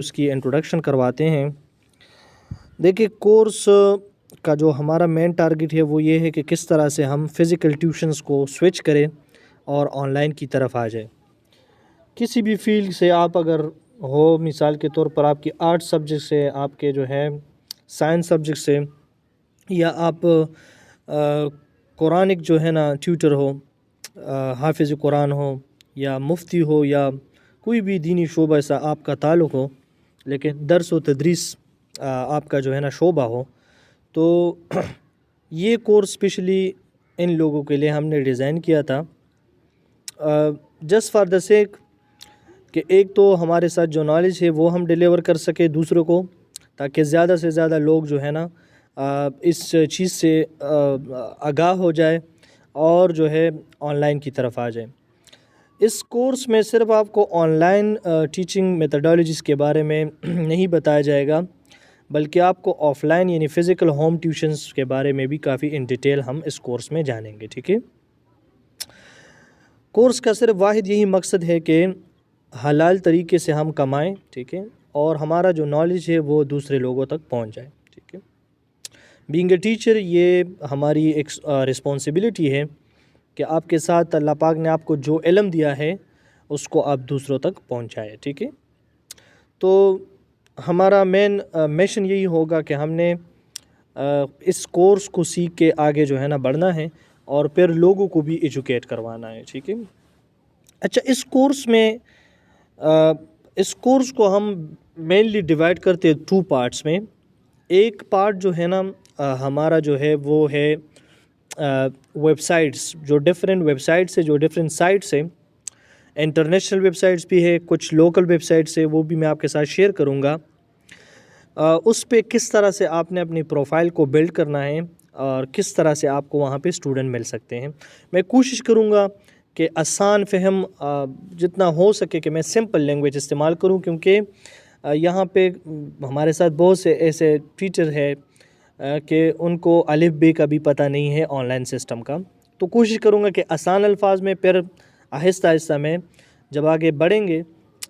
اس کی انٹروڈکشن کرواتے ہیں۔ دیکھیے کورس کا جو ہمارا مین ٹارگٹ ہے وہ یہ ہے کہ کس طرح سے ہم فزیکل ٹیوشنز کو سوئچ کریں اور آن لائن کی طرف آ جائیں۔ کسی بھی فیلڈ سے آپ اگر ہو، مثال کے طور پر آپ کی آرٹ سبجیکٹ سے، آپ کے جو ہے سائنس سبجیکٹ سے، یا آپ قرآنک جو ہے نا ٹیوٹر ہو، حافظ قرآن ہو یا مفتی ہو یا کوئی بھی دینی شعبہ سے آپ کا تعلق ہو، لیکن درس و تدریس آپ کا جو ہے نا شعبہ ہو، تو یہ کورس اسپیشلی ان لوگوں کے لیے ہم نے ڈیزائن کیا تھا، جسٹ فار دا سیک کہ ایک تو ہمارے ساتھ جو نالج ہے وہ ہم ڈیلیور کر سکے دوسروں کو، تاکہ زیادہ سے زیادہ لوگ جو ہے نا اس چیز سے آگاہ ہو جائے اور جو ہے آن لائن کی طرف آ جائیں۔ اس کورس میں صرف آپ کو آن لائن ٹیچنگ میتھڈالوجیز کے بارے میں نہیں بتایا جائے گا، بلکہ آپ کو آف لائن یعنی فزیکل ہوم ٹیوشنز کے بارے میں بھی کافی ان ڈیٹیل ہم اس کورس میں جانیں گے، ٹھیک ہے۔ کورس کا صرف واحد یہی مقصد ہے کہ حلال طریقے سے ہم کمائیں، ٹھیک ہے، اور ہمارا جو نالج ہے وہ دوسرے لوگوں تک پہنچ جائے، ٹھیک ہے۔ بینگ اے ٹیچر یہ ہماری ایک رسپانسبلٹی ہے کہ آپ کے ساتھ اللہ پاک نے آپ کو جو علم دیا ہے اس کو آپ دوسروں تک پہنچائے، ٹھیک ہے۔ تو ہمارا مین مشن یہی ہوگا کہ ہم نے اس کورس کو سیکھ کے آگے جو ہے نا بڑھنا ہے اور پھر لوگوں کو بھی ایجوکیٹ کروانا ہے، ٹھیک ہے۔ اچھا، اس کورس کو ہم مینلی ڈیوائڈ کرتے ہیں 2 پارٹس میں۔ ایک پارٹ جو ہے نا ہمارا جو ہے وہ ہے ویب سائٹس، جو ڈفرینٹ ویب سائٹس ہے، جو ڈفرینٹ سائٹس ہیں، انٹرنیشنل ویب سائٹس بھی ہے، کچھ لوکل ویب سائٹس ہے، وہ بھی میں آپ کے ساتھ شیئر کروں گا۔ اس پہ کس طرح سے آپ نے اپنی پروفائل کو بلڈ کرنا ہے اور کس طرح سے آپ کو وہاں پہ اسٹوڈنٹ مل سکتے ہیں۔ میں کوشش کروں گا کہ آسان فہم جتنا ہو سکے کہ میں سمپل لینگویج استعمال کروں، کیونکہ یہاں پہ ہمارے ساتھ بہت سے ایسے ٹیچر ہیں کہ ان کو الف بے کا بھی پتہ نہیں ہے آن لائن سسٹم کا، تو کوشش کروں گا کہ آسان الفاظ میں، پھر آہستہ آہستہ میں جب آگے بڑھیں گے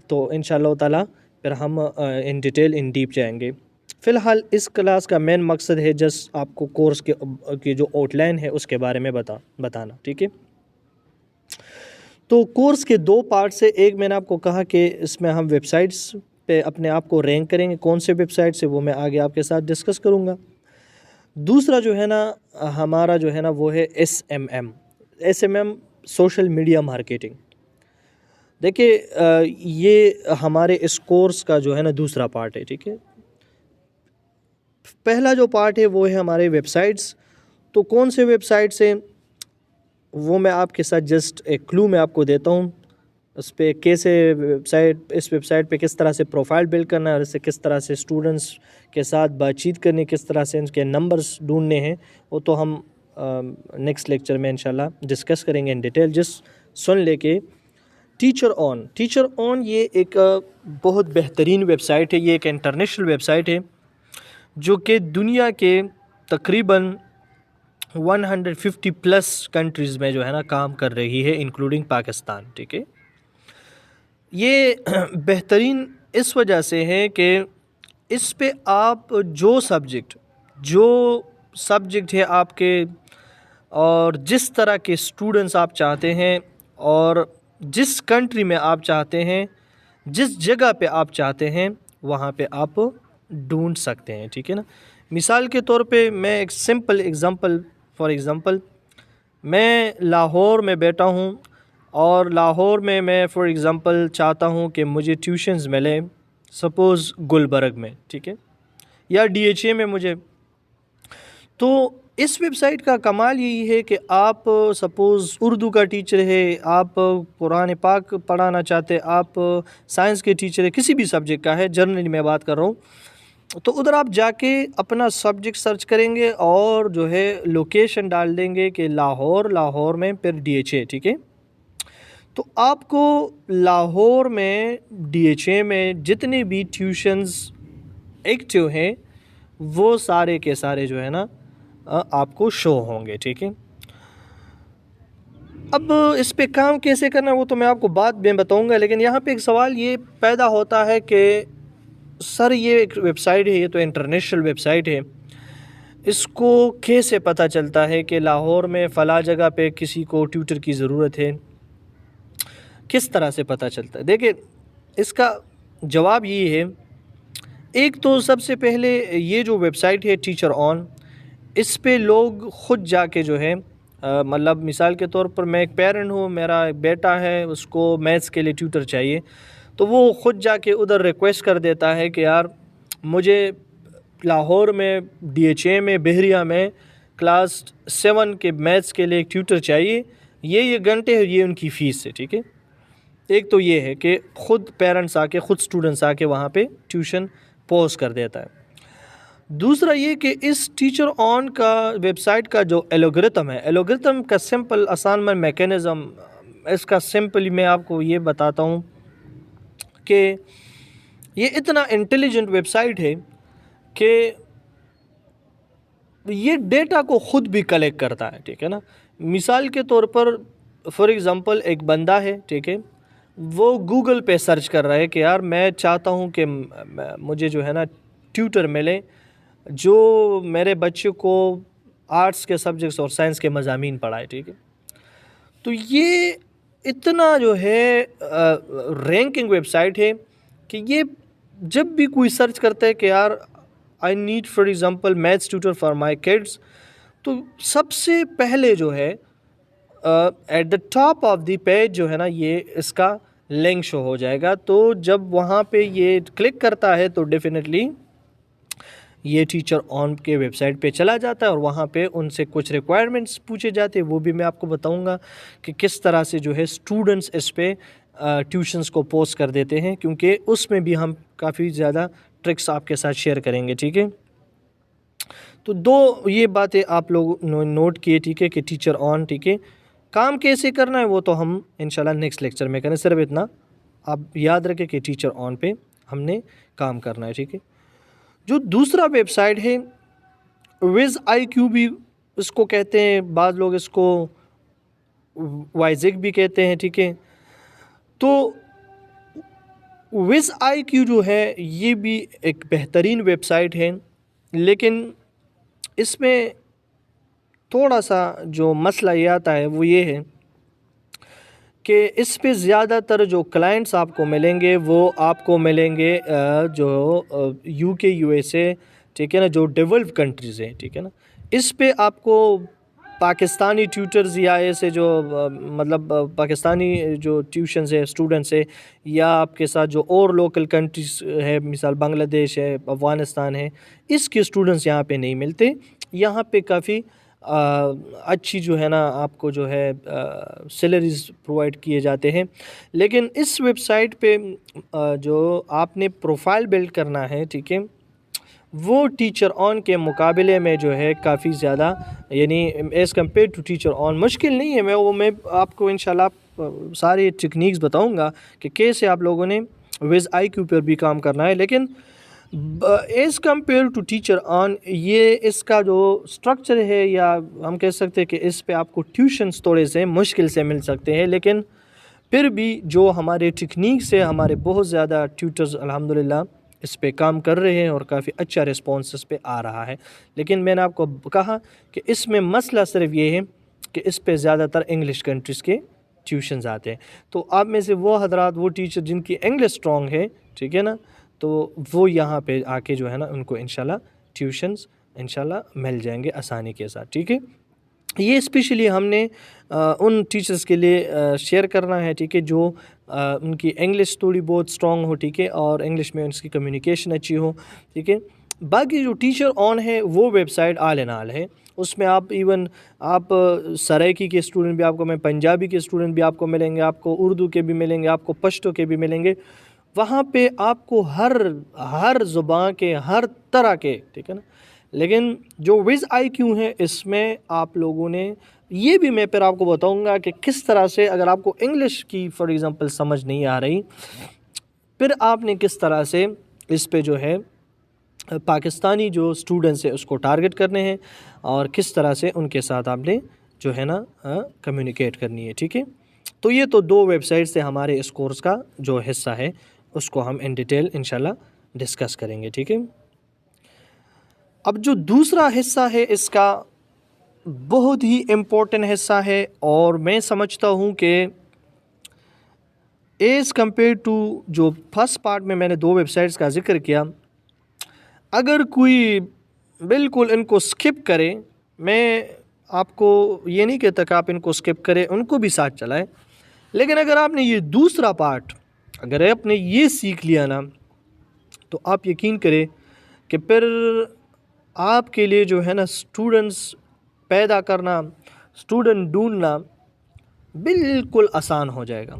تو انشاءاللہ تعالیٰ پھر ہم ان ڈیٹیل ان ڈیپ جائیں گے۔ فی الحال اس کلاس کا مین مقصد ہے جسٹ آپ کو کورس کی جو آؤٹ لائن ہے اس کے بارے میں بتانا، ٹھیک ہے۔ تو کورس کے 2 پارٹس ہیں۔ ایک میں نے آپ کو کہا کہ اس میں ہم ویب سائٹس پہ اپنے آپ کو رینک کریں گے، کون سے ویب سائٹس ہیں وہ میں آگے آپ کے ساتھ ڈسکس کروں گا۔ دوسرا جو ہے نا ہمارا جو ہے نا وہ ہے SMM، سوشل میڈیا مارکیٹنگ۔ دیکھیے یہ ہمارے اس کورس کا جو ہے نا دوسرا پارٹ ہے، ٹھیک ہے۔ پہلا جو پارٹ ہے وہ ہے ہمارے ویب سائٹس۔ تو کون سے ویب سائٹس ہیں وہ میں آپ کے ساتھ جسٹ ایک کلو میں آپ کو دیتا ہوں۔ اس پہ کیسے اس ویب سائٹ پہ کس طرح سے پروفائل بلڈ کرنا ہے اور اس سے کس طرح سے اسٹوڈنٹس کے ساتھ بات چیت کرنی، کس طرح سے ان کے نمبرز ڈھونڈنے ہیں، وہ تو ہم نیکسٹ لیکچر میں انشاءاللہ ڈسکس کریں گے ان ڈیٹیل۔ جس سن لے کے ٹیچر آن یہ ایک بہت بہترین ویب سائٹ ہے، یہ ایک انٹرنیشنل ویب سائٹ ہے جو کہ دنیا کے تقریباً 150+ کنٹریز میں جو ہے نا کام کر رہی ہے، انکلوڈنگ پاکستان، ٹھیک ہے۔ یہ بہترین اس وجہ سے ہے کہ اس پہ آپ جو سبجیکٹ ہے آپ کے، اور جس طرح کے اسٹوڈنٹس آپ چاہتے ہیں، اور جس کنٹری میں آپ چاہتے ہیں، جس جگہ پہ آپ چاہتے ہیں، وہاں پہ آپ ڈھونڈ سکتے ہیں، ٹھیک ہے نا۔ مثال کے طور پہ میں ایک سمپل فار ایگزامپل میں لاہور میں بیٹھا ہوں، اور لاہور میں فار ایگزامپل چاہتا ہوں کہ مجھے ٹیوشنز ملے، سپوز گلبرگ میں، ٹھیک ہے، یا DHA میں مجھے۔ تو اس ویب سائٹ کا کمال یہی ہے کہ آپ سپوز اردو کا ٹیچر ہے، آپ قرآن پاک پڑھانا چاہتے، آپ سائنس کے ٹیچر ہے، کسی بھی سبجیکٹ کا ہے، جنرلی میں بات کر رہا ہوں، تو ادھر آپ جا کے اپنا سبجیکٹ سرچ کریں گے اور جو ہے لوکیشن ڈال دیں گے کہ لاہور میں پھر DHA، ٹھیک ہے۔ تو آپ کو لاہور میں DHA میں جتنے بھی ٹیوشنز ایکٹیو ہیں وہ سارے کے سارے جو ہے نا آپ کو شو ہوں گے، ٹھیک ہے۔ اب اس پہ کام کیسے کرنا وہ تو میں آپ کو بعد میں بتاؤں گا، لیکن یہاں پہ ایک سوال یہ پیدا ہوتا ہے کہ سر یہ ایک ویب سائٹ ہے، یہ تو انٹرنیشنل ویب سائٹ ہے، اس کو کیسے پتہ چلتا ہے کہ لاہور میں فلاں جگہ پہ کسی کو ٹیوٹر کی ضرورت ہے؟ کس طرح سے پتہ چلتا ہے؟ دیکھیں اس کا جواب یہ ہے، ایک تو سب سے پہلے یہ جو ویب سائٹ ہے ٹیچر آن، اس پہ لوگ خود جا کے جو ہے مطلب مثال کے طور پر میں ایک پیرنٹ ہوں، میرا ایک بیٹا ہے، اس کو میتھس کے لیے ٹیوٹر چاہیے، تو وہ خود جا کے ادھر ریکویسٹ کر دیتا ہے کہ یار مجھے لاہور میں DHA میں بحریہ میں کلاس 7 کے میتھس کے لیے ایک ٹیوٹر چاہیے، یہ گھنٹے یہ ان کی فیس ہے، ٹھیک ہے۔ ایک تو یہ ہے کہ خود پیرنٹس آ کے، خود اسٹوڈنٹس آ کے وہاں پہ ٹیوشن پوز کر دیتا ہے۔ دوسرا یہ کہ اس ٹیچر آن کا ویب سائٹ کا جو الگورتھم ہے، الگورتھم کا سمپل اسائنمنٹ میکینزم، اس کا سمپلی میں آپ کو یہ بتاتا ہوں کہ یہ اتنا انٹیلیجنٹ ویب سائٹ ہے کہ یہ ڈیٹا کو خود بھی کلیکٹ کرتا ہے، ٹھیک ہے نا۔ مثال کے طور پر فار ایگزامپل ایک بندہ ہے، ٹھیک ہے، وہ گوگل پہ سرچ کر رہا ہے کہ یار میں چاہتا ہوں کہ مجھے جو ہے نا ٹیوٹر ملے جو میرے بچے کو آرٹس کے سبجیکٹس اور سائنس کے مضامین پڑھائے، ٹھیک ہے۔ تو یہ اتنا جو ہے رینکنگ ویب سائٹ ہے کہ یہ جب بھی کوئی سرچ کرتا ہے کہ یار I need for example maths tutor for my kids, تو سب سے پہلے جو ہے at the top of the page جو ہے نا یہ اس کا لنک شو ہو جائے گا، تو جب وہاں پہ یہ کلک کرتا ہے تو ڈیفینیٹلی یہ ٹیچر آن کے ویب سائٹ پہ چلا جاتا ہے اور وہاں پہ ان سے کچھ ریکوائرمنٹس پوچھے جاتے ہیں، وہ بھی میں آپ کو بتاؤں گا کہ کس طرح سے جو ہے اسٹوڈنٹس اس پہ ٹیوشنس کو پوسٹ کر دیتے ہیں، کیونکہ اس میں بھی ہم کافی زیادہ ٹرکس آپ کے ساتھ شیئر کریں گے، ٹھیک ہے۔ تو دو یہ باتیں آپ لوگ نوٹ کیے، ٹھیک ہے، کہ ٹیچر آن، ٹھیک ہے، کام کیسے کرنا ہے وہ تو ہم انشاءاللہ نیکسٹ لیکچر میں کریں، صرف اتنا آپ یاد رکھیں کہ ٹیچر آن پہ ہم نے کام کرنا ہے، ٹھیک ہے۔ جو دوسرا ویب سائٹ ہے ویز آئی کیو بھی اس کو کہتے ہیں، بعض لوگ اس کو وائزک بھی کہتے ہیں، ٹھیک ہے۔ تو ویز آئی کیو جو ہے یہ بھی ایک بہترین ویب سائٹ ہے، لیکن اس میں تھوڑا سا جو مسئلہ یہ آتا ہے وہ یہ ہے کہ اس پہ زیادہ تر جو کلائنٹس آپ کو ملیں گے وہ آپ کو ملیں گے جو UK USA، ٹھیک ہے نا، جو ڈیولپ کنٹریز ہیں، ٹھیک ہے نا۔ اس پہ آپ کو پاکستانی ٹیوٹرز یا ایسے جو مطلب پاکستانی جو ٹیوشنز ہے اسٹوڈنٹس ہے، یا آپ کے ساتھ جو اور لوکل کنٹریز ہے، مثال بنگلہ دیش ہے، افغانستان ہے، اس کے اسٹوڈنٹس یہاں پہ نہیں ملتے۔ یہاں پہ کافی اچھی جو ہے نا آپ کو جو ہے سیلریز پرووائڈ کیے جاتے ہیں، لیکن اس ویب سائٹ پہ جو آپ نے پروفائل بلڈ کرنا ہے، ٹھیک ہے، وہ ٹیچر آن کے مقابلے میں جو ہے کافی زیادہ، یعنی as compare to teacher on مشکل نہیں ہے۔ میں آپ کو انشاءاللہ سارے ٹیکنیکس بتاؤں گا کہ کیسے آپ لوگوں نے ویز آئی کیو پر بھی کام کرنا ہے، لیکن as compare to teacher on یہ اس کا جو اسٹرکچر ہے، یا ہم کہہ سکتے ہیں کہ اس پہ آپ کو ٹیوشنس تھوڑے سے مشکل سے مل سکتے ہیں، لیکن پھر بھی جو ہمارے ٹیکنیکس ہے، ہمارے بہت زیادہ ٹیوٹرز الحمدللہ اس پہ کام کر رہے ہیں اور کافی اچھا رسپانس اس پہ آ رہا ہے۔ لیکن میں نے آپ کو کہا کہ اس میں مسئلہ صرف یہ ہے کہ اس پہ زیادہ تر انگلش کنٹریز کے ٹیوشنز آتے ہیں، تو آپ میں سے وہ حضرات، وہ ٹیچر جن کی انگلش اسٹرانگ ہے، ٹھیک ہے نا، تو وہ یہاں پہ آ کے جو ہے نا ان کو انشاءاللہ ٹیوشنز انشاءاللہ مل جائیں گے آسانی کے ساتھ، ٹھیک ہے۔ یہ اسپیشلی ہم نے ان ٹیچرز کے لیے شیئر کرنا ہے، ٹھیک ہے، جو ان کی انگلش تھوڑی بہت اسٹرانگ ہو، ٹھیک ہے، اور انگلش میں ان کی کمیونیکیشن اچھی ہو، ٹھیک ہے۔ باقی جو ٹیچر آن ہے وہ ویب سائٹ آل ان آل ہے، اس میں آپ ایون آپ سرائکی کے اسٹوڈنٹ بھی آپ کو، میں پنجابی کے اسٹوڈنٹ بھی آپ کو ملیں گے، آپ کو اردو کے بھی ملیں گے، آپ کو پشتو کے بھی ملیں گے، وہاں پہ آپ کو ہر زبان کے، ہر طرح کے، ٹھیک ہے نا۔ لیکن جو ویز آئی کیو ہے اس میں آپ لوگوں نے یہ بھی میں پھر آپ کو بتاؤں گا کہ کس طرح سے، اگر آپ کو انگلش کی فار ایگزامپل سمجھ نہیں آ رہی، پھر آپ نے کس طرح سے اس پہ جو ہے پاکستانی جو اسٹوڈنٹس ہیں اس کو ٹارگٹ کرنے ہیں، اور کس طرح سے ان کے ساتھ آپ نے جو ہے نا کمیونیکیٹ کرنی ہے، ٹھیک ہے۔ تو یہ تو دو ویب سائٹ سے ہمارے اس کورس کا جو حصہ ہے اس کو ہم ان ڈیٹیل انشاءاللہ ڈسکس کریں گے. ٹھیک ہے. اب جو دوسرا حصہ ہے اس کا بہت ہی امپورٹنٹ حصہ ہے، اور میں سمجھتا ہوں کہ ایز کمپیئر ٹو جو فرسٹ پارٹ میں نے 2 ویب سائٹس کا ذکر کیا، اگر کوئی بالکل ان کو سکپ کرے، میں آپ کو یہ نہیں کہتا کہ آپ ان کو سکپ کریں، ان کو بھی ساتھ چلائیں، لیکن اگر آپ نے یہ دوسرا پارٹ اگر آپ نے یہ سیکھ لیا نا، تو آپ یقین کریں کہ پھر آپ کے لیے جو ہے نا اسٹوڈنٹس پیدا کرنا، اسٹوڈنٹ ڈھونڈنا بالکل آسان ہو جائے گا.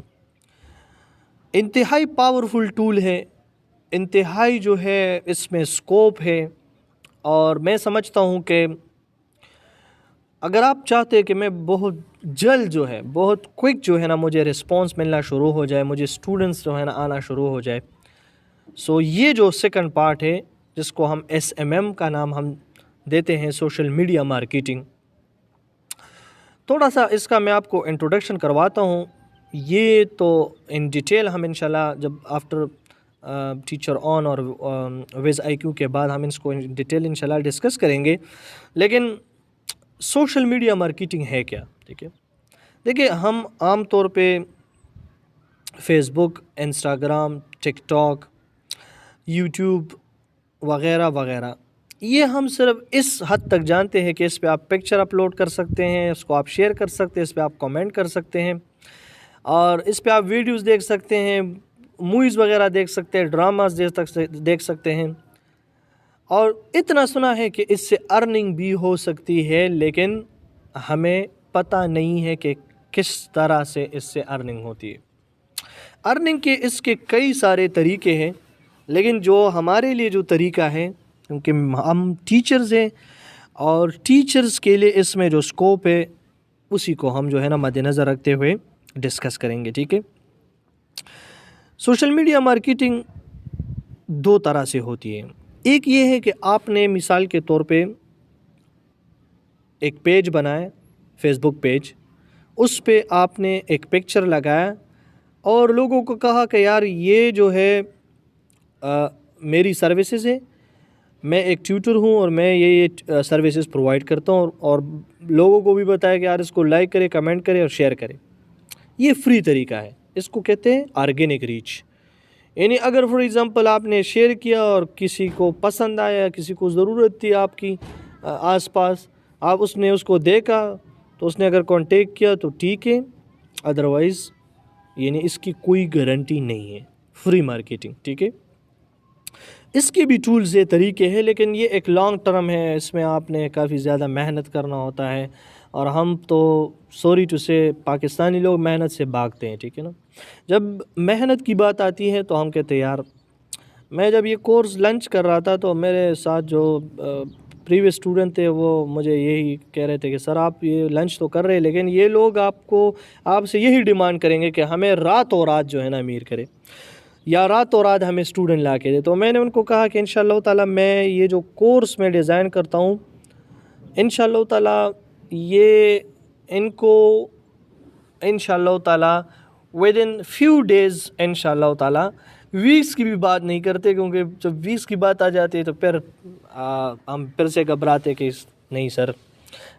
انتہائی پاورفل ٹول ہے، انتہائی جو ہے اس میں اسکوپ ہے، اور میں سمجھتا ہوں کہ اگر آپ چاہتے ہیں کہ میں بہت جلد جو ہے بہت کوئک جو ہے نا مجھے رسپانس ملنا شروع ہو جائے، مجھے اسٹوڈنٹس جو ہے نا آنا شروع ہو جائے، سو یہ جو سیکنڈ پارٹ ہے جس کو ہم SMM کا نام ہم دیتے ہیں، سوشل میڈیا مارکیٹنگ، تھوڑا سا اس کا میں آپ کو انٹروڈکشن کرواتا ہوں. یہ تو ان ڈیٹیل ہم انشاءاللہ جب آفٹر ٹیچر آن اور ویز IQ کے بعد ہم اس کو ان ڈیٹیل انشاءاللہ ڈسکس کریں گے. لیکن سوشل میڈیا مارکیٹنگ ہے کیا؟ ٹھیک ہے. دیکھیے، ہم عام طور پہ فیس بک، انسٹاگرام، ٹک ٹاک، یوٹیوب وغیرہ وغیرہ، یہ ہم صرف اس حد تک جانتے ہیں کہ اس پہ آپ پکچر اپلوڈ کر سکتے ہیں، اس کو آپ شیئر کر سکتے ہیں، اس پہ آپ کامنٹ کر سکتے ہیں، اور اس پہ آپ ویڈیوز دیکھ سکتے ہیں، موویز وغیرہ دیکھ سکتے ہیں، ڈراماز دیکھ سکتے ہیں، اور اتنا سنا ہے کہ اس سے ارننگ بھی ہو سکتی ہے، لیکن ہمیں پتہ نہیں ہے کہ کس طرح سے اس سے ارننگ ہوتی ہے. ارننگ کے اس کے کئی سارے طریقے ہیں، لیکن جو ہمارے لیے جو طریقہ ہے، کیونکہ ہم ٹیچرز ہیں اور ٹیچرز کے لیے اس میں جو اسکوپ ہے اسی کو ہم جو ہے نا مد نظر رکھتے ہوئے ڈسکس کریں گے. ٹھیک ہے. سوشل میڈیا مارکیٹنگ 2 طرح سے ہوتی ہے. ایک یہ ہے کہ آپ نے مثال کے طور پہ ایک پیج بنایا، فیس بک پیج، اس پہ آپ نے ایک پکچر لگایا اور لوگوں کو کہا کہ یار یہ جو ہے میری سروسز ہے، میں ایک ٹیوٹر ہوں اور میں یہ سروسز پرووائڈ کرتا ہوں، اور لوگوں کو بھی بتایا کہ یار اس کو لائک کرے، کمنٹ کرے اور شیئر کرے. یہ فری طریقہ ہے، اس کو کہتے ہیں آرگینک ریچ. یعنی اگر فار ایگزامپل آپ نے شیئر کیا اور کسی کو پسند آیا، کسی کو ضرورت تھی آپ کی آس پاس، اس نے اس کو دیکھا تو اس نے اگر کانٹیکٹ کیا تو ٹھیک ہے، ادروائز یعنی اس کی کوئی گارنٹی نہیں ہے. Free marketing. ٹھیک ہے. اس کے بھی ٹولز یہ طریقے ہیں، لیکن یہ ایک لانگ ٹرم ہے، اس میں آپ نے کافی زیادہ محنت کرنا ہوتا ہے، اور ہم تو سوری ٹو سے پاکستانی لوگ محنت سے بھاگتے ہیں. ٹھیک ہے نا. جب محنت کی بات آتی ہے تو ہم کہتے ہیں یار، میں جب یہ کورس لنچ کر رہا تھا تو میرے ساتھ جو پریویس اسٹوڈنٹ تھے وہ مجھے یہی کہہ رہے تھے کہ سر آپ یہ لنچ تو کر رہے ہیں، لیکن یہ لوگ آپ سے یہی ڈیمانڈ کریں گے کہ ہمیں راتوں رات جو ہے نا امیر کرے، یا راتوں رات ہمیں اسٹوڈنٹ لا کے دے. تو میں نے ان کو کہا کہ انشاءاللہ تعالیٰ میں یہ جو کورس میں ڈیزائن کرتا ہوں، انشاءاللہ تعالیٰ یہ ان کو انشاءاللہ تعالیٰ ود ان فیو ڈیز انشاءاللہ تعالیٰ، ویکس کی بھی بات نہیں کرتے، کیونکہ جب ویکس کی بات آ جاتی ہے تو پھر ہم پھر سے گھبراتے کہ نہیں سر،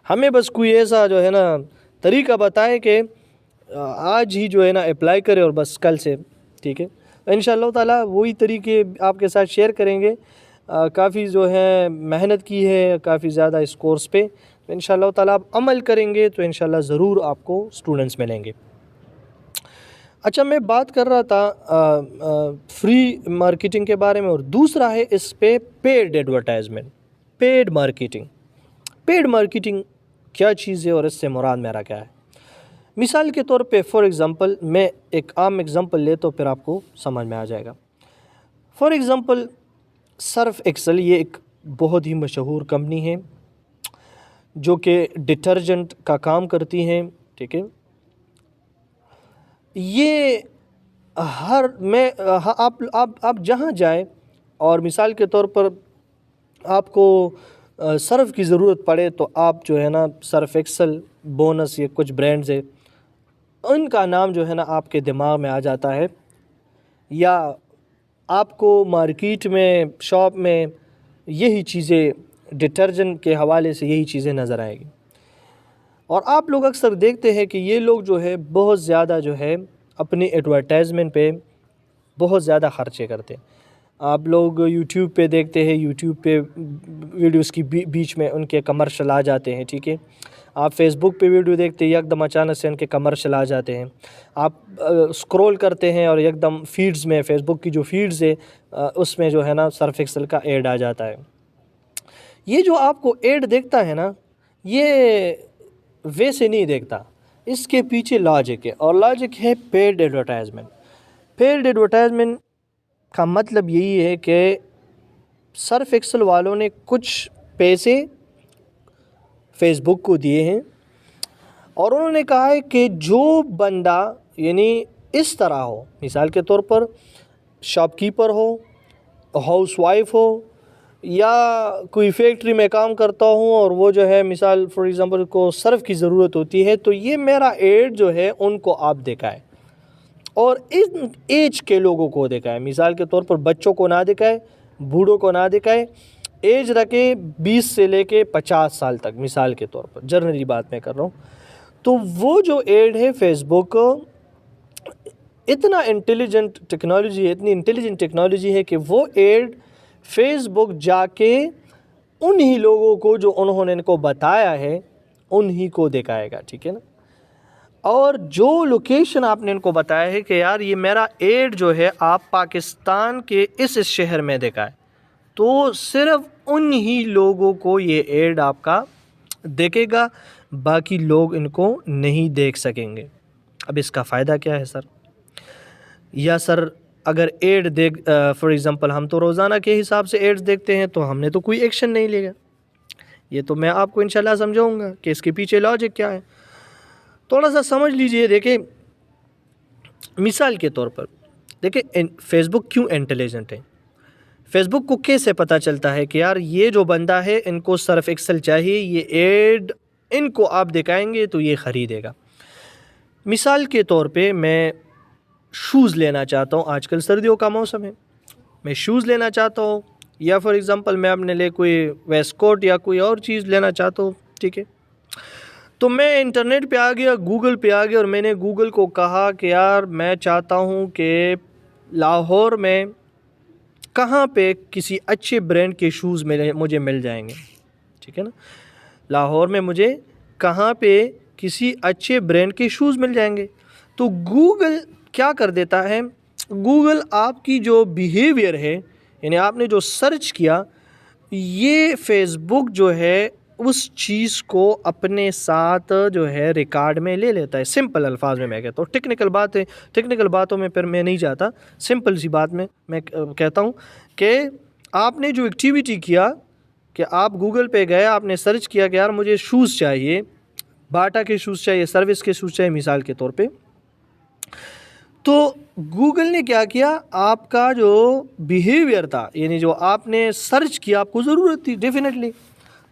ہمیں بس کوئی ایسا جو ہے نا طریقہ بتائے کہ آج ہی جو ہے نا اپلائی کرے اور بس کل سے. ٹھیک ہے. انشاءاللہ تعالیٰ وہی طریقے آپ کے ساتھ شیئر کریں گے. کافی جو ہے محنت کی ہے کافی زیادہ اس کورس پہ، انشاءاللہ تعالیٰ آپ عمل کریں گے تو انشاءاللہ ضرور آپ کو اسٹوڈنٹس ملیں گے. اچھا، میں بات کر رہا تھا فری مارکیٹنگ کے بارے میں، اور دوسرا ہے اس پہ paid advertisement, paid marketing. Paid marketing کیا چیز ہے اور اس سے مراد میرا کیا ہے؟ مثال کے طور پہ فار ایگزامپل میں ایک عام ایگزامپل لے تو پھر آپ کو سمجھ میں آ جائے گا. فار ایگزامپل سرف ایکسل، یہ ایک بہت ہی مشہور کمپنی ہے جو کہ ڈٹرجنٹ کا کام کرتی ہیں. ٹھیک ہے. یہ آپ جہاں جائیں اور مثال کے طور پر آپ کو سرف کی ضرورت پڑے تو آپ جو ہے نا سرف ایکسل، بونس، یہ کچھ برانڈز ہے، ان کا نام جو ہے نا آپ کے دماغ میں آ جاتا ہے. یا آپ کو مارکیٹ میں شاپ میں یہی چیزیں ڈٹرجنٹ کے حوالے سے یہی چیزیں نظر آئیں گی. اور آپ لوگ اکثر دیکھتے ہیں کہ یہ لوگ جو ہے بہت زیادہ جو ہے اپنی ایڈورٹائزمنٹ پہ بہت زیادہ خرچے کرتے ہیں. آپ لوگ یوٹیوب پہ دیکھتے ہیں، یوٹیوب پہ ویڈیوز کی بیچ میں ان کے کمرشل آ جاتے ہیں. ٹھیک ہے، آپ فیس بک پہ ویڈیو دیکھتے ہیں، یکدم اچانک سے ان کے کمرشل آ جاتے ہیں. آپ اسکرول کرتے ہیں اور یکدم فیڈز میں، فیس بک کی جو فیڈز ہے اس میں جو ہے نا سرف ایکسل کا ایڈ آ جاتا ہے. یہ جو آپ کو ایڈ دیکھتا ہے نا، یہ ویسے نہیں دیکھتا، اس کے پیچھے لاجک ہے، اور لاجک ہے پیڈ ایڈورٹائزمنٹ. پیڈ ایڈورٹائزمنٹ کا مطلب یہی ہے کہ سرف ایکسل والوں نے کچھ پیسے فیس بک کو دیے ہیں اور انہوں نے کہا ہے کہ جو بندہ یعنی اس طرح ہو، مثال کے طور پر شاپ کیپر ہو، ہاؤس وائف ہو، یا کوئی فیکٹری میں کام کرتا ہوں اور وہ جو ہے مثال فار ایگزامپل کو سرف کی ضرورت ہوتی ہے، تو یہ میرا ایڈ جو ہے ان کو آپ دکھائے اور ان ایج کے لوگوں کو دکھائے. مثال کے طور پر بچوں کو نہ دکھائے، بوڑھوں کو نہ دکھائے، ایج رکھے 20 سے لے کے 50 سال تک، مثال کے طور پر جنرلی بات میں کر رہا ہوں. تو وہ جو ایڈ ہے فیس بک اتنا انٹیلیجنٹ ٹیکنالوجی ہے، اتنی انٹیلیجنٹ ٹیکنالوجی ہے کہ وہ ایڈ فیس بک جا کے انہی لوگوں کو جو انہوں نے ان کو بتایا ہے انہی کو دکھائے گا. ٹھیک ہے نا، اور جو لوکیشن آپ نے ان کو بتایا ہے کہ یار یہ میرا ایڈ جو ہے آپ پاکستان کے اس شہر میں دکھائے، تو صرف انہی لوگوں کو یہ ایڈ آپ کا دیکھے گا، باقی لوگ ان کو نہیں دیکھ سکیں گے. اب اس کا فائدہ کیا ہے سر؟ یا سر اگر ایڈ دیکھ فار ایگزامپل ہم تو روزانہ کے حساب سے ایڈز دیکھتے ہیں تو ہم نے تو کوئی ایکشن نہیں لے گا. یہ تو میں آپ کو انشاءاللہ سمجھاؤں گا کہ اس کے پیچھے لاجک کیا ہے. تھوڑا سا سمجھ لیجئے. دیکھیں مثال کے طور پر دیکھیں فیس بک کیوں انٹیلیجنٹ ہے. فیس بک کو کیسے پتہ چلتا ہے کہ یار یہ جو بندہ ہے ان کو سرف ایکسل چاہیے، یہ ایڈ ان کو آپ دکھائیں گے تو یہ خریدے گا. مثال کے طور پہ میں شوز لینا چاہتا ہوں، آج کل سردیوں کا موسم ہے، میں شوز لینا چاہتا ہوں، یا فار ایگزامپل میں اپنے لیے کوئی ویسٹ کوٹ یا کوئی اور چیز لینا چاہتا ہوں. ٹھیک ہے، تو میں انٹرنیٹ پہ آ گیا، گوگل پہ آ گیا، اور میں نے گوگل کو کہا کہ یار میں چاہتا ہوں کہ لاہور میں کہاں پہ کسی اچھے برانڈ کے شوز مجھے مل جائیں گے. ٹھیک ہے نا، لاہور میں مجھے کہاں پہ کسی اچھے برانڈ کے شوز مل جائیں گے. تو گوگل کیا کر دیتا ہے، گوگل آپ کی جو بیہیویئر ہے، یعنی آپ نے جو سرچ کیا، یہ فیس بک جو ہے اس چیز کو اپنے ساتھ جو ہے ریکارڈ میں لے لیتا ہے. سمپل الفاظ میں کہتا ہوں، ٹیکنیکل باتوں میں پھر میں نہیں جاتا، سمپل سی بات میں کہتا ہوں کہ آپ نے جو ایکٹیویٹی کیا کہ آپ گوگل پہ گئے، آپ نے سرچ کیا کہ یار مجھے شوز چاہیے، باٹا کے شوز چاہیے، سروس کے شوز چاہیے مثال کے طور پہ، تو گوگل نے کیا کیا، آپ کا جو بیہیویئر تھا، یعنی جو آپ نے سرچ کیا، آپ کو ضرورت تھی ڈیفینیٹلی،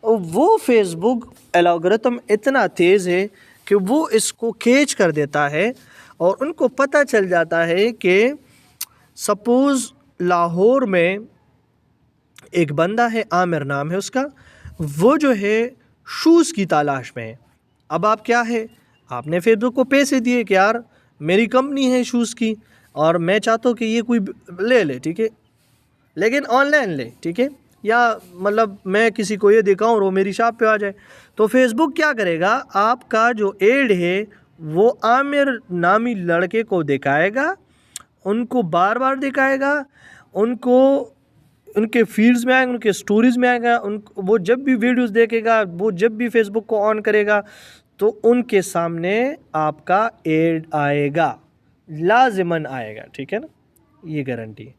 وہ فیس بک الگورتھم اتنا تیز ہے کہ وہ اس کو کیچ کر دیتا ہے اور ان کو پتہ چل جاتا ہے کہ سپوز لاہور میں ایک بندہ ہے، عامر نام ہے اس کا، وہ جو ہے شوز کی تلاش میں ہے. اب آپ کیا ہے، آپ نے فیس بک کو پیسے دیے کہ یار میری کمپنی ہے شوز کی اور میں چاہتا ہوں کہ یہ کوئی لے. ٹھیک ہے، لیکن آن لائن لے. ٹھیک ہے، یا مطلب میں کسی کو یہ دکھاؤں اور وہ میری شاپ پہ آ جائے. تو فیس بک کیا کرے گا، آپ کا جو ایڈ ہے وہ عامر نامی لڑکے کو دکھائے گا، ان کو بار بار دکھائے گا، ان کو ان کے فیڈز میں آئے گا، ان کے سٹوریز میں آئے گا، وہ جب بھی ویڈیوز دیکھے گا، وہ جب بھی فیس بک کو آن کرے گا تو ان کے سامنے آپ کا ایڈ آئے گا، لازماً آئے گا. ٹھیک ہے نا، یہ گارنٹی ہے.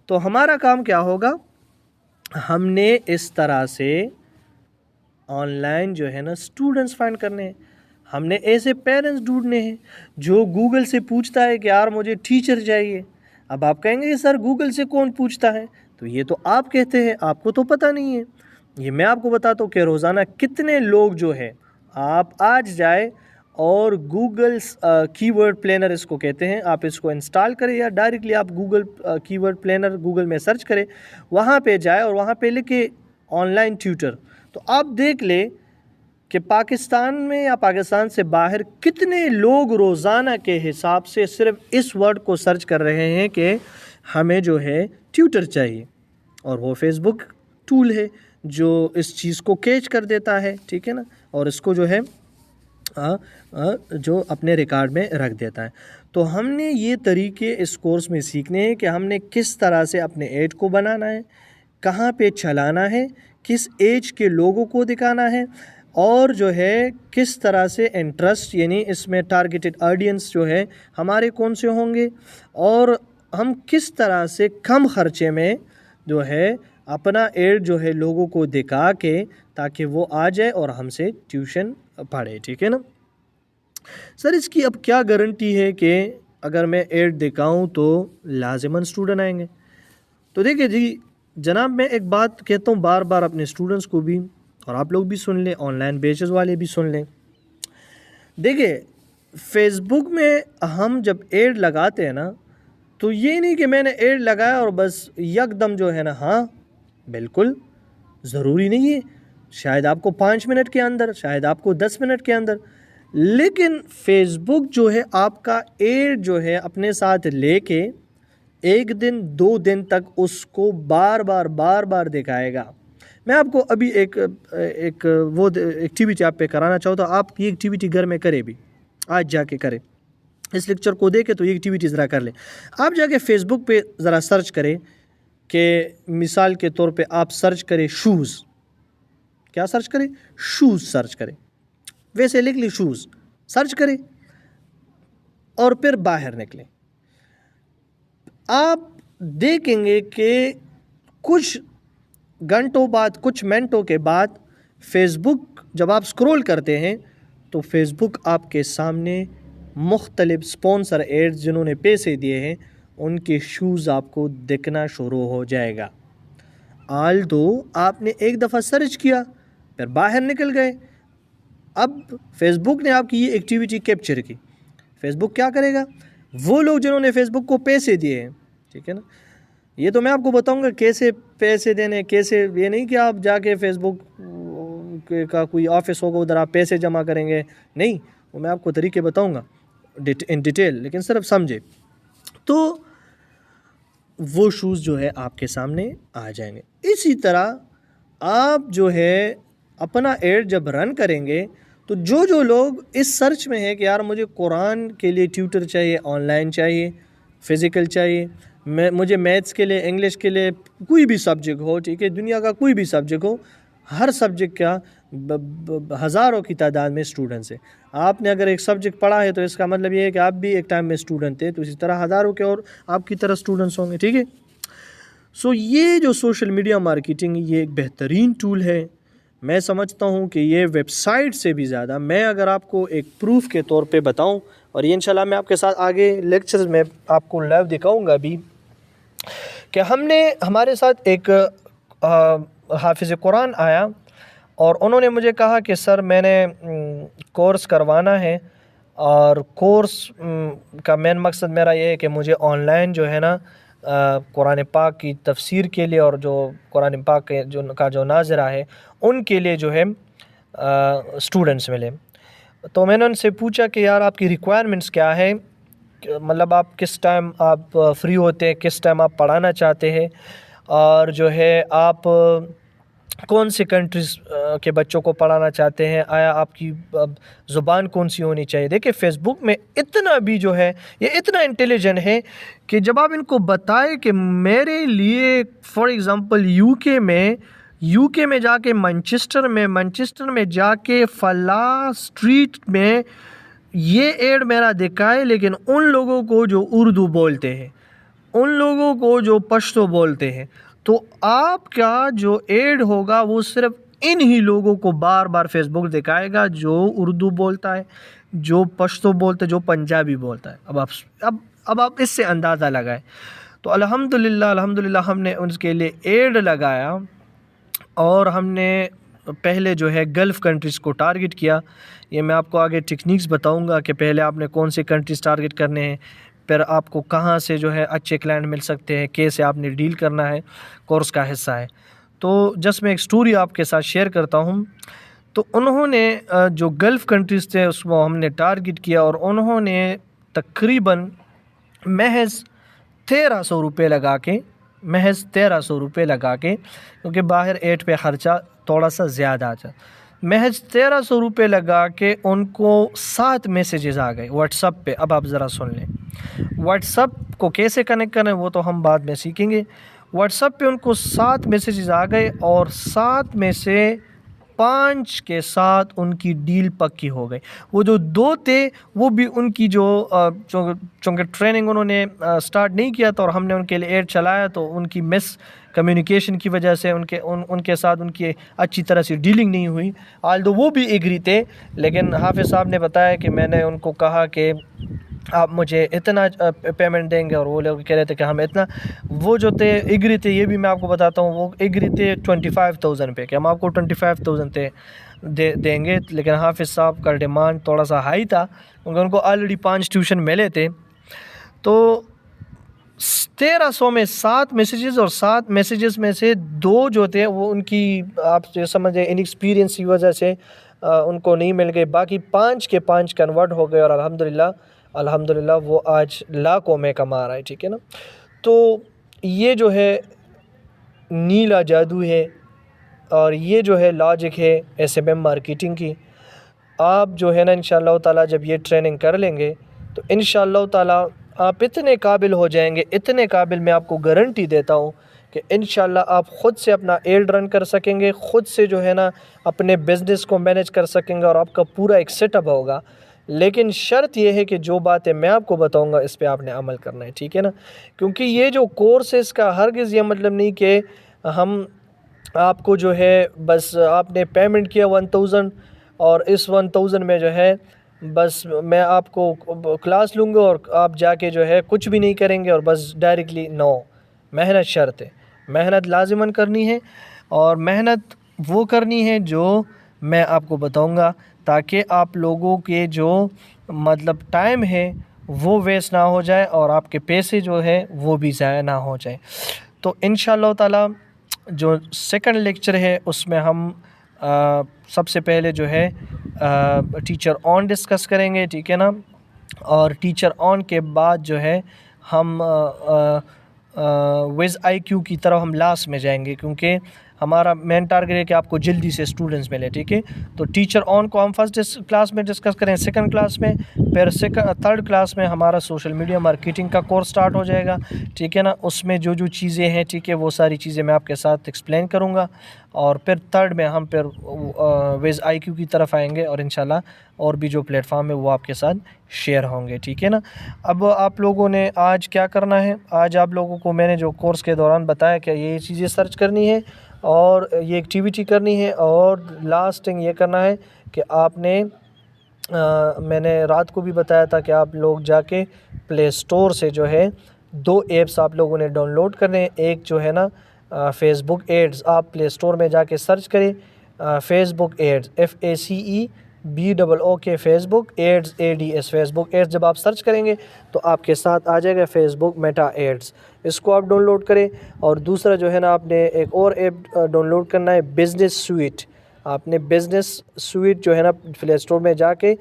تو ہمارا کام کیا ہوگا، ہم نے اس طرح سے آن لائن جو ہے نا اسٹوڈنٹس فائنڈ کرنے ہیں، ہم نے ایسے پیرنٹس ڈھونڈنے ہیں جو گوگل سے پوچھتا ہے کہ یار مجھے ٹیچر چاہیے. اب آپ کہیں گے کہ سر گوگل سے کون پوچھتا ہے، تو یہ تو آپ کہتے ہیں، آپ کو تو پتہ نہیں ہے. یہ میں آپ کو بتاتا ہوں کہ روزانہ کتنے لوگ جو ہے، آپ آج جائے اور گوگل کی ورڈ پلینر اس کو کہتے ہیں. آپ اس کو انسٹال کریں یا ڈائریکٹلی آپ گوگل کی ورڈ پلینر گوگل میں سرچ کریں, وہاں پہ جائے اور وہاں پہ لکھے آن لائن ٹیوٹر, تو آپ دیکھ لیں کہ پاکستان میں یا پاکستان سے باہر کتنے لوگ روزانہ کے حساب سے صرف اس ورڈ کو سرچ کر رہے ہیں کہ ہمیں جو ہے ٹیوٹر چاہیے. اور وہ فیس بک ٹول ہے جو اس چیز کو کیچ کر دیتا ہے, ٹھیک ہے نا, اور اس کو جو ہے جو اپنے ریکارڈ میں رکھ دیتا ہے. تو ہم نے یہ طریقے اس کورس میں سیکھنے ہیں کہ ہم نے کس طرح سے اپنے ایڈ کو بنانا ہے, کہاں پہ چلانا ہے, کس ایج کے لوگوں کو دکھانا ہے, اور جو ہے کس طرح سے انٹرسٹ یعنی اس میں ٹارگیٹڈ آڈینس جو ہے ہمارے کون سے ہوں گے, اور ہم کس طرح سے کم خرچے میں جو ہے اپنا ایڈ جو ہے لوگوں کو دکھا کے تاکہ وہ آ جائے اور ہم سے ٹیوشن پڑھے, ٹھیک ہے نا. سر اس کی اب کیا گارنٹی ہے کہ اگر میں ایڈ دکھاؤں تو لازماً اسٹوڈنٹ آئیں گے؟ تو دیکھیں جی جناب, میں ایک بات کہتا ہوں بار بار اپنے اسٹوڈنٹس کو بھی, اور آپ لوگ بھی سن لیں, آن لائن بیچز والے بھی سن لیں. دیکھیں فیس بک میں ہم جب ایڈ لگاتے ہیں نا, تو یہ نہیں کہ میں نے ایڈ لگایا اور بس یک دم جو ہے نا, ہاں بالکل ضروری نہیں ہے, شاید آپ کو 5 منٹ کے اندر, شاید آپ کو 10 منٹ کے اندر, لیکن فیس بک جو ہے آپ کا ایڈ جو ہے اپنے ساتھ لے کے 1 دن 2 دن تک اس کو بار بار دکھائے گا. میں آپ کو ابھی ایک وہ ایکٹیویٹی آپ پہ کرانا چاہتا ہوں. آپ یہ ایکٹیویٹی گھر میں کرے بھی, آج جا کے کریں, اس لیکچر کو دیکھیں تو یہ ایکٹیویٹی ذرا کر لیں. آپ جا کے فیس بک پہ ذرا سرچ کریں کہ مثال کے طور پہ آپ سرچ کریں شوز. کیا سرچ کریں؟ شوز سرچ کریں, ویسے لکھ لی شوز, سرچ کریں اور پھر باہر نکلیں. آپ دیکھیں گے کہ کچھ گھنٹوں بعد, کچھ منٹوں کے بعد فیس بک جب آپ سکرول کرتے ہیں تو فیس بک آپ کے سامنے مختلف سپانسر ایڈز جنہوں نے پیسے دیے ہیں ان کے شوز آپ کو دکھنا شروع ہو جائے گا. آلدو آپ نے ایک دفعہ سرچ کیا پھر باہر نکل گئے, اب فیس بک نے آپ کی یہ ایکٹیویٹی کیپچر کی. فیس بک کیا کرے گا؟ وہ لوگ جنہوں نے فیس بک کو پیسے دیے ہیں, ٹھیک ہے نا, یہ تو میں آپ کو بتاؤں گا کیسے پیسے دینے, کیسے, یہ نہیں کہ آپ جا کے فیس بک کا کوئی آفس ہوگا ادھر آپ پیسے جمع کریں گے, نہیں, وہ میں آپ کو طریقے بتاؤں گا ان ڈیٹیل, لیکن صرف سمجھے. تو وہ شوز جو ہے آپ کے سامنے آ جائیں گے. اسی طرح آپ جو ہے اپنا ایڈ جب رن کریں گے تو جو لوگ اس سرچ میں ہے کہ یار مجھے قرآن کے لیے ٹیوٹر چاہیے, آن لائن چاہیے, فزیکل چاہیے, مجھے میتھس کے لیے, انگلش کے لیے, کوئی بھی سبجیکٹ ہو, ٹھیک ہے, دنیا کا کوئی بھی سبجیکٹ ہو, ہر سبجیکٹ کا ہزاروں کی تعداد میں اسٹوڈنٹس ہیں. آپ نے اگر ایک سبجیکٹ پڑھا ہے تو اس کا مطلب یہ ہے کہ آپ بھی ایک ٹائم میں اسٹوڈنٹ تھے, تو اسی طرح ہزاروں کے اور آپ کی طرح اسٹوڈنٹس ہوں گے, ٹھیک ہے. سو یہ جو سوشل میڈیا مارکیٹنگ یہ ایک بہترین ٹول ہے. میں سمجھتا ہوں کہ یہ ویب سائٹ سے بھی زیادہ, میں اگر آپ کو ایک پروف کے طور پہ بتاؤں, اور یہ انشاءاللہ میں آپ کے ساتھ آگے لیکچرز میں آپ کو لائیو دکھاؤں گا بھی, کہ ہمارے ساتھ ایک حافظ قرآن آیا اور انہوں نے مجھے کہا کہ سر میں نے کورس کروانا ہے, اور کورس کا مین مقصد میرا یہ ہے کہ مجھے آن لائن جو ہے نا قرآن پاک کی تفسیر کے لیے اور جو قرآن پاک کے جو ناظرہ ہے ان کے لیے جو ہے اسٹوڈنٹس ملے. تو میں نے ان سے پوچھا کہ یار آپ کی ریکوائرمنٹس کیا ہے, مطلب آپ کس ٹائم آپ فری ہوتے ہیں, کس ٹائم آپ پڑھانا چاہتے ہیں, اور جو ہے آپ کون سی کنٹریز کے بچوں کو پڑھانا چاہتے ہیں, آیا آپ کی زبان کون سی ہونی چاہیے. دیکھیں فیس بک میں اتنا بھی جو ہے یہ اتنا انٹیلیجنٹ ہے کہ جب آپ ان کو بتائیں کہ میرے لیے فار ایگزامپل یو کے میں جا کے منچسٹر میں جا کے فلاں اسٹریٹ میں یہ ایڈ میرا دکھائے, لیکن ان لوگوں کو جو اردو بولتے ہیں, ان لوگوں کو جو پشتو بولتے ہیں, تو آپ کا جو ایڈ ہوگا وہ صرف ان ہی لوگوں کو بار بار فیس بک دکھائے گا جو اردو بولتا ہے, جو پشتو بولتا ہے, جو پنجابی بولتا ہے. اب آپ اس سے اندازہ لگائیں. تو الحمدللہ ہم نے ان کے لیے ایڈ لگایا اور ہم نے پہلے جو ہے گلف کنٹریز کو ٹارگٹ کیا. یہ میں آپ کو آگے ٹیکنیکس بتاؤں گا کہ پہلے آپ نے کون سے کنٹریز ٹارگٹ کرنے ہیں, پھر آپ کو کہاں سے جو ہے اچھے کلائنٹ مل سکتے ہیں, کیسے آپ نے ڈیل کرنا ہے, کورس کا حصہ ہے. تو جس میں ایک سٹوری آپ کے ساتھ شیئر کرتا ہوں. تو انہوں نے جو گلف کنٹریز تھے اس کو ہم نے ٹارگٹ کیا, اور انہوں نے تقریباً محض 1300 روپے لگا کے, محض 1300 روپے لگا کے, کیونکہ باہر ایڈ پہ خرچہ تھوڑا سا زیادہ آ جاتا, محض 1300 روپے لگا کے ان کو 7 میسیجز آ گئے واٹس ایپ پہ. اب آپ ذرا سن لیں, واٹس ایپ کو کیسے کنیکٹ کریں وہ تو ہم بعد میں سیکھیں گے. واٹس ایپ پہ ان کو 7 میسیجز آ گئے, اور 7 میں سے 5 کے ساتھ ان کی ڈیل پکی ہو گئی. وہ جو 2 تھے وہ بھی ان کی چونکہ ٹریننگ انہوں نے سٹارٹ نہیں کیا تھا, اور ہم نے ان کے لیے ایڈ چلایا, تو ان کی مس کمیونیکیشن کی وجہ سے ان کے ساتھ ان کی اچھی طرح سے ڈیلنگ نہیں ہوئی. آلدو وہ بھی ایگری تھے, لیکن حافظ صاحب نے بتایا کہ میں نے ان کو کہا کہ آپ مجھے اتنا پیمنٹ دیں گے, اور وہ لوگ کہہ رہے تھے کہ ہم اتنا. وہ جو تھے ایگری تھے, یہ بھی میں آپ کو بتاتا ہوں, وہ ایگری تھے 25,000 پہ کہ ہم آپ کو 25,000 دیں گے. لیکن حافظ صاحب کا ڈیمانڈ تھوڑا سا ہائی تھا, کیونکہ ان کو آلریڈی 5 ٹیوشن ملے تھے. تو 1300 میں 7 میسیجز, اور 7 میسیجز میں سے 2 جو تھے وہ ان کی آپ جو سمجھیں انیکسپیرینس کی وجہ سے ان کو نہیں مل گئے. باقی 5 کے 5 کنورٹ ہو گئے, اور الحمدللہ وہ آج لاکھوں میں کما رہا ہے. ٹھیک ہے نا. تو یہ جو ہے نیلا جادو ہے, اور یہ جو ہے لاجک ہے SMM مارکیٹنگ کی. آپ جو ہے نا انشاءاللہ تعالیٰ جب یہ ٹریننگ کر لیں گے تو انشاءاللہ تعالیٰ آپ اتنے قابل ہو جائیں گے, اتنے قابل, میں آپ کو گارنٹی دیتا ہوں کہ انشاءاللہ آپ خود سے اپنا ایڈ رن کر سکیں گے, خود سے جو ہے نا اپنے بزنس کو مینیج کر سکیں گے, اور آپ کا پورا ایک سیٹ اپ ہوگا. لیکن شرط یہ ہے کہ جو باتیں میں آپ کو بتاؤں گا اس پہ آپ نے عمل کرنا ہے. ٹھیک ہے نا. کیونکہ یہ جو کورسز کا ہرگز یہ مطلب نہیں کہ ہم آپ کو جو ہے بس آپ نے پیمنٹ کیا 1000, اور اس 1000 میں جو ہے بس میں آپ کو کلاس لوں گا اور آپ جا کے جو ہے کچھ بھی نہیں کریں گے اور بس ڈائریکٹلی. نو, محنت شرط ہے, محنت لازماً کرنی ہے, اور محنت وہ کرنی ہے جو میں آپ کو بتاؤں گا, تاکہ آپ لوگوں کے جو مطلب ٹائم ہے وہ ویسٹ نہ ہو جائے, اور آپ کے پیسے جو ہے وہ بھی ضائع نہ ہو جائے. تو انشاءاللہ تعالیٰ جو سیکنڈ لیکچر ہے اس میں ہم سب سے پہلے جو ہے ٹیچر آن ڈسکس کریں گے. ٹھیک ہے نا. اور ٹیچر آن کے بعد جو ہے ہم ویز IQ کی طرف ہم لاسٹ میں جائیں گے, کیونکہ ہمارا مین ٹارگیٹ ہے کہ آپ کو جلدی سے اسٹوڈنٹس ملے. ٹھیک ہے. تو ٹیچر آن کو ہم فرسٹ کلاس میں ڈسکس کریں, سیکنڈ کلاس میں, پھر تھرڈ کلاس میں ہمارا سوشل میڈیا مارکیٹنگ کا کورس سٹارٹ ہو جائے گا. ٹھیک ہے نا. اس میں جو چیزیں ہیں, ٹھیک ہے, وہ ساری چیزیں میں آپ کے ساتھ ایکسپلین کروں گا, اور پھر تھرڈ میں ہم پھر ویز IQ کی طرف آئیں گے, اور انشاءاللہ اور بھی جو پلیٹ فارم ہے وہ آپ کے ساتھ شیئر ہوں گے. ٹھیک ہے نا. اب آپ لوگوں نے آج کیا کرنا ہے, آج آپ لوگوں کو میں نے جو کورس کے دوران بتایا کہ یہ چیزیں سرچ کرنی ہے, اور یہ ایکٹیویٹی کرنی ہے, اور لاسٹنگ یہ کرنا ہے کہ آپ نے میں نے رات کو بھی بتایا تھا کہ آپ لوگ جا کے پلے اسٹور سے جو ہے 2 ایپس آپ لوگوں نے ڈاؤن لوڈ کرنے. ایک جو ہے نا فیس بک ایڈز, آپ پلے اسٹور میں جا کے سرچ کریں فیس بک ایڈز, FACEBOOK فیس بک ایڈز, ADS فیس بک ایڈز. جب آپ سرچ کریں گے تو آپ کے ساتھ آ جائے گا فیس بک میٹا ایڈز, اس کو آپ ڈاؤن لوڈ کریں. اور دوسرا جو ہے نا آپ نے ایک اور ایپ ڈاؤن لوڈ کرنا ہے, بزنس سویٹ. آپ نے بزنس سویٹ جو ہے نا پلے اسٹور میں جا کے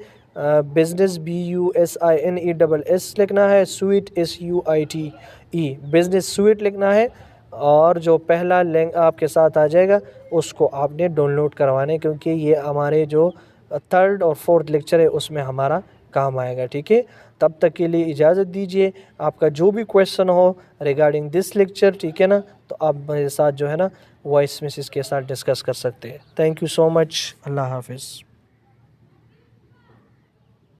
بزنس BUSINESS لکھنا ہے, سویٹ SUITE, بزنس سویٹ لکھنا ہے, اور جو پہلا لنک آپ کے ساتھ آ جائے گا اس کو آپ نے ڈاؤن لوڈ کروانے, کیونکہ یہ ہمارے جو تھرڈ اور فورتھ لیکچر ہے اس میں ہمارا کام آئے گا. ٹھیک ہے. تب تک کے لیے اجازت دیجیے. آپ کا جو بھی question who regarding this lecture, ٹھیک ہے نا, تو آپ میرے ساتھ جو ہے نا وائس میسیج کے ساتھ ڈسکس کر سکتے ہیں. تھینک یو سو مچ. اللہ حافظ.